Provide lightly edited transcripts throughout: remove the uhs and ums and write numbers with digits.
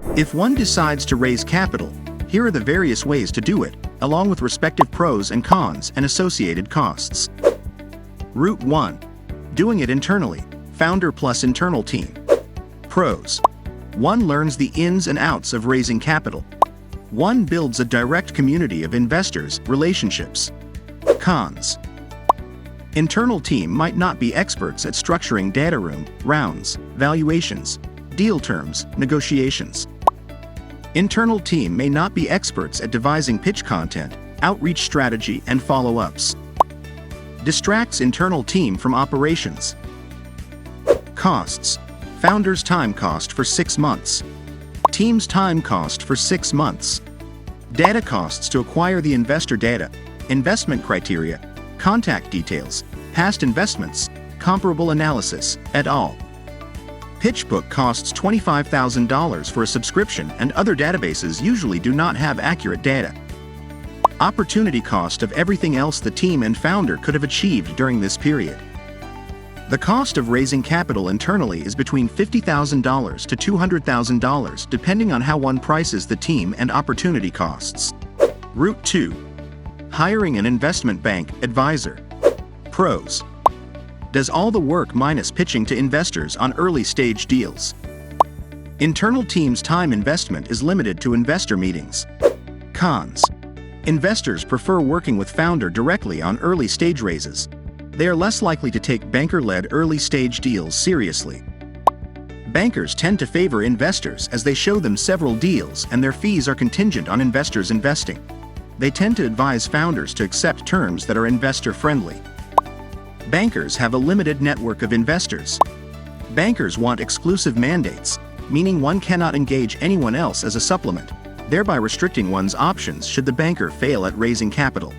If one decides to raise capital, here are the various ways to do it, along with respective pros and cons and associated costs. Route 1. Doing it internally, founder plus internal team. Pros. 1 learns the ins and outs of raising capital. 1 builds a direct community of investors, relationships. Cons. Internal team might not be experts at structuring data room, rounds, valuations, deal terms, negotiations. Internal team may not be experts at devising pitch content, outreach strategy, and follow-ups. Distracts internal team from operations. Costs. Founder's time cost for 6 months. Team's time cost for 6 months. Data costs to acquire the investor data, investment criteria, contact details, past investments, comparable analysis, et al. Pitch book costs $25,000 for a subscription, and other databases usually do not have accurate data. Opportunity cost of everything else the team and founder could have achieved during this period. The cost of raising capital internally is between $50,000 to $200,000 depending on how one prices the team and opportunity costs. Route 2. Hiring an investment bank advisor. Pros. Does all the work minus pitching to investors on early stage deals. Internal team's time investment is limited to investor meetings. Cons. Investors prefer working with founder directly on early stage raises. They are less likely to take banker-led early-stage deals seriously. Bankers tend to favor investors as they show them several deals and their fees are contingent on investors investing. They tend to advise founders to accept terms that are investor-friendly. Bankers have a limited network of investors. Bankers want exclusive mandates, meaning one cannot engage anyone else as a supplement, thereby restricting one's options should the banker fail at raising capital.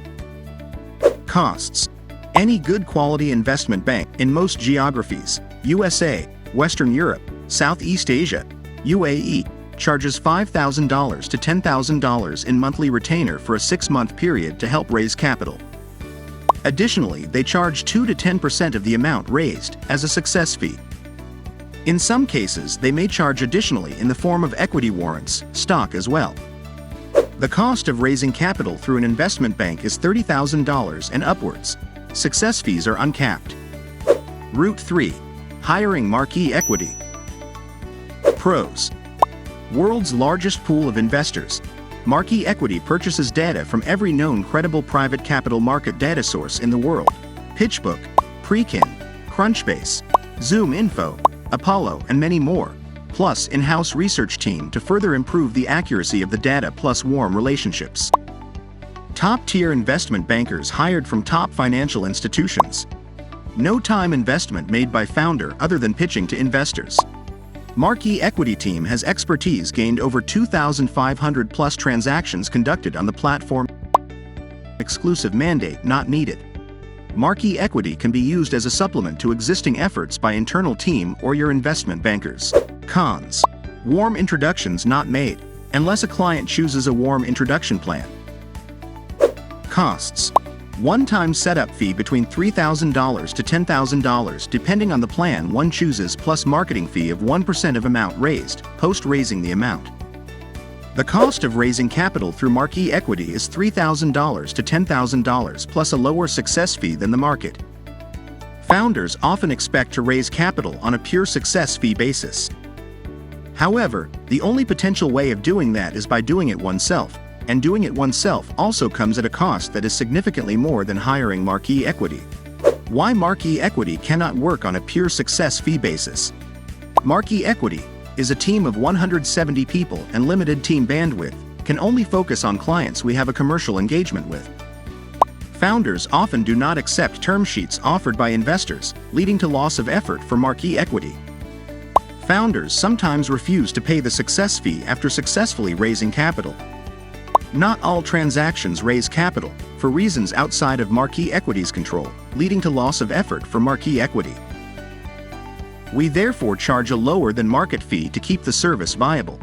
Costs. Any good quality investment bank in most geographies, USA, Western Europe, Southeast Asia, UAE, charges $5,000 to $10,000 in monthly retainer for a 6-month period to help raise capital. Additionally, they charge 2 to 10% of the amount raised as a success fee. In some cases, they may charge additionally in the form of equity warrants, stock as well. The cost of raising capital through an investment bank is $30,000 and upwards. Success fees are uncapped. Route 3. Hiring Marquee Equity. Pros. World's largest pool of investors. Marquee Equity purchases data from every known credible private capital market data source in the world. PitchBook, Prekin, Crunchbase, Zoom Info, Apollo, and many more, plus in-house research team to further improve the accuracy of the data plus warm relationships. Top-tier investment bankers hired from top financial institutions. No time investment made by founder other than pitching to investors. Marquee Equity team has expertise gained over 2,500 plus transactions conducted on the platform. Exclusive mandate not needed. Marquee Equity can be used as a supplement to existing efforts by internal team or your investment bankers. Cons. Warm introductions not made, unless a client chooses a warm introduction plan. Costs. One-time setup fee between $3,000 to $10,000 depending on the plan one chooses, plus marketing fee of 1% of amount raised, post-raising the amount. The cost of raising capital through Marquee Equity is $3,000 to $10,000 plus a lower success fee than the market. Founders often expect to raise capital on a pure success fee basis. However, the only potential way of doing that is by doing it oneself, and doing it oneself also comes at a cost that is significantly more than hiring Marquee Equity. Why Marquee Equity cannot work on a pure success fee basis? Marquee Equity is a team of 170 people and limited team bandwidth, can only focus on clients we have a commercial engagement with. Founders often do not accept term sheets offered by investors, leading to loss of effort for Marquee Equity. Founders sometimes refuse to pay the success fee after successfully raising capital. Not all transactions raise capital, for reasons outside of Marquee Equity's control, leading to loss of effort for Marquee Equity. We therefore charge a lower than market fee to keep the service viable.